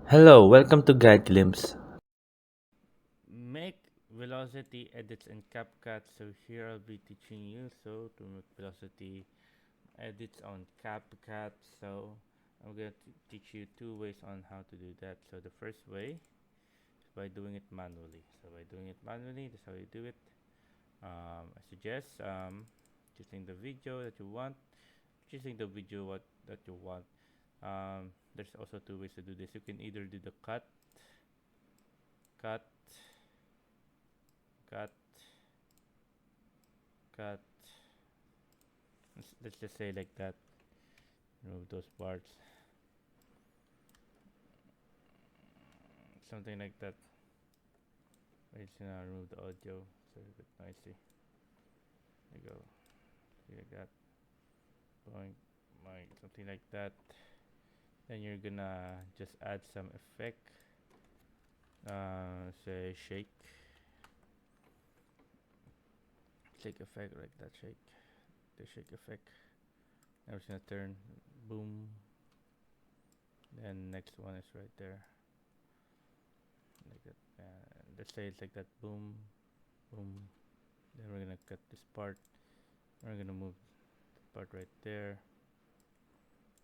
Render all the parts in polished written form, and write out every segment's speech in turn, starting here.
Hello, welcome to Guide Glimpse. Make velocity edits in CapCut. So here I'll be teaching you to make velocity edits on CapCut. So I'm going to teach you two ways on how to do that. So the first way is by doing it manually. So by doing it manually, that's how you do it. I suggest choosing the video that you want, choosing the video that you want. There's also two ways to do this. You can either do the cut, cut, cut. Let's just say like that. Remove those parts, something like that. We're just gonna remove the audio. It's a bit noisy. There you go. See like that. Going like something like that. Then you're gonna just add some effect. Say shake effect like that. The shake effect. Now it's gonna turn boom. Then next one is right there, like that. Let's say it's like that. Boom, boom. Then we're gonna cut this part. We're gonna move the part right there.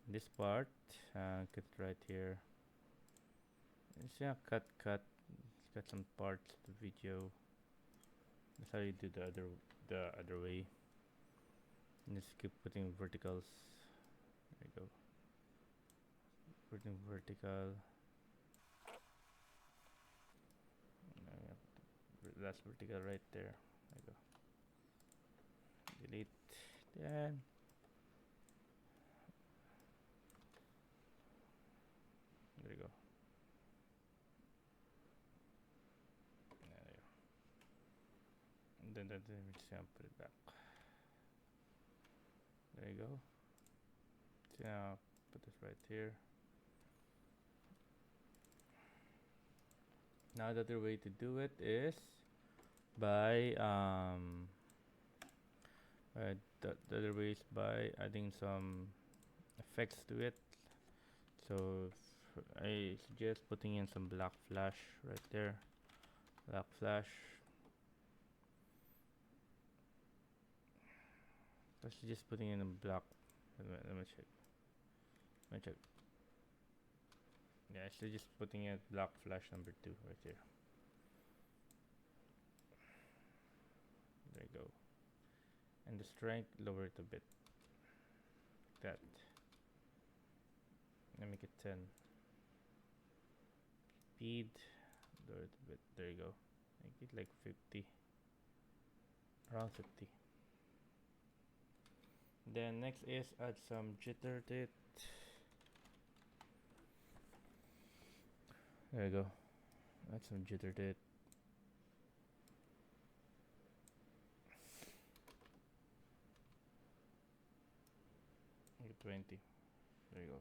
This part, cut right here. It's yeah, cut some parts of the video. That's how you do the other way. And just keep putting verticals. There you go. Putting vertical. That's vertical right there. There you go. Delete. Then there you go. There you go. And then we just gonna put it back. There you go. So now put this right here. Now the other way to do it is by the other way is by adding some effects to it. So I suggest putting in some black flash right there. Black flash. Let's just putting in a black. Let me check. Let me check. Yeah, actually just putting in black flash number 2 right here. There you go. And the strength, lower it a bit. Like that. Let me make it 10. Speed, lower it a bit. There you go. Make it like 50. Around 50. Then next is add some jitter to it. There you go. Add some jitter to it. Make it 20. There you go.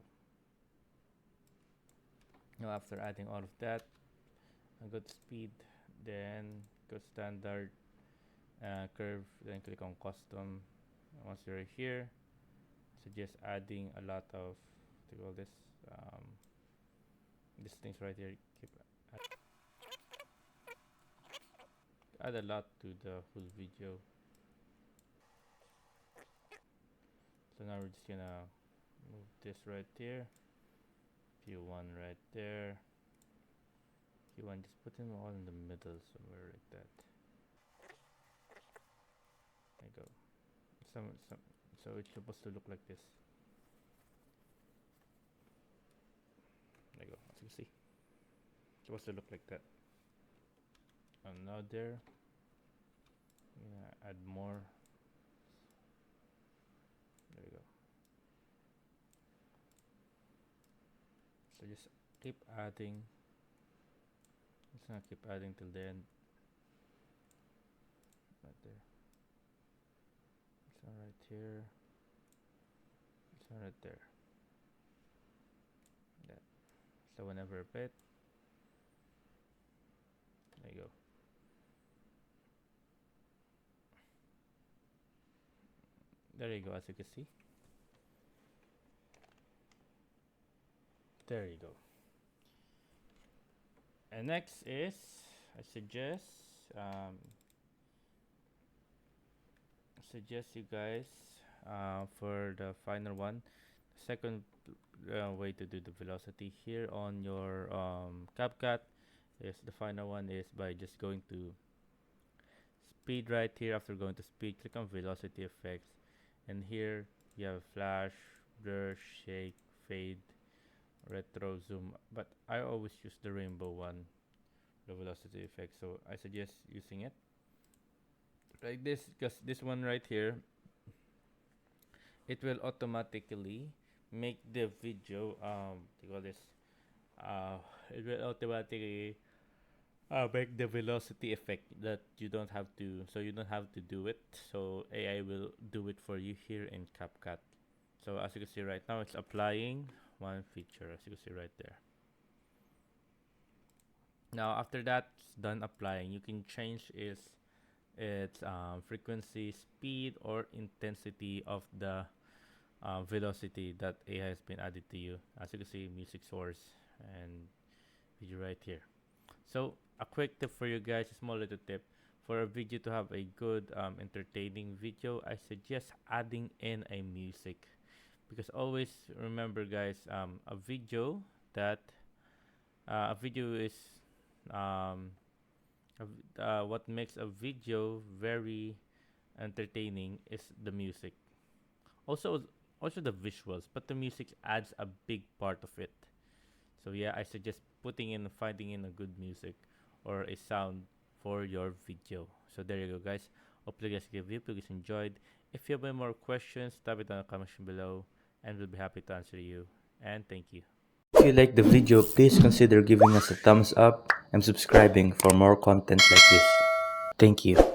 Now after adding all of that, I go to speed, then go standard, curve, then click on custom. Once you're here, suggest adding a lot of what do you call this, um, these things right here. Add a lot to the whole video. So now we're just gonna move this right here. Q1 right there. Q1 just put them all in the middle somewhere like that. There you go. So it's supposed to look like this. There you go. As you can see, it's supposed to look like that. And now there, add more. There you go. So just keep adding. Just gonna keep adding till the end. Right there. This one right here. This one right there. That. So whenever a bit. There you go. There you go. As you can see. There you go. And next is, I um, suggest you guys for the final one. Second way to do the velocity here on your CapCut is the final one is by just going to speed right here. After going to speed, click on velocity effects, and here you have flash, blur, shake, fade, retro, zoom. But I always use the rainbow one, the velocity effect. So I suggest using it like this, because this one right here, it will automatically make the video what do you call this, uh it will automatically make the velocity effect that you don't have to, so you don't have to do it, so AI will do it for you here in CapCut. So as you can see right now, it's applying one feature, as you can see right there. Now after that's done applying, you can change its frequency, speed, or intensity of the velocity that AI has been added to you. As you can see, music source and video right here. So a quick tip for you guys, a small little tip. For a video to have a good entertaining video, I suggest adding in a music, because always remember guys, a video is um, what makes a video very entertaining is the music. Also, also the visuals, but the music adds a big part of it. So yeah, I suggest finding in a good music or a sound for your video. So there you go, guys. Hope you guys give you guys enjoyed. If you have any more questions, type it in the comment section below, and we'll be happy to answer you. And thank you. If you like the video, please consider giving us a thumbs up and subscribing for more content like this. Thank you.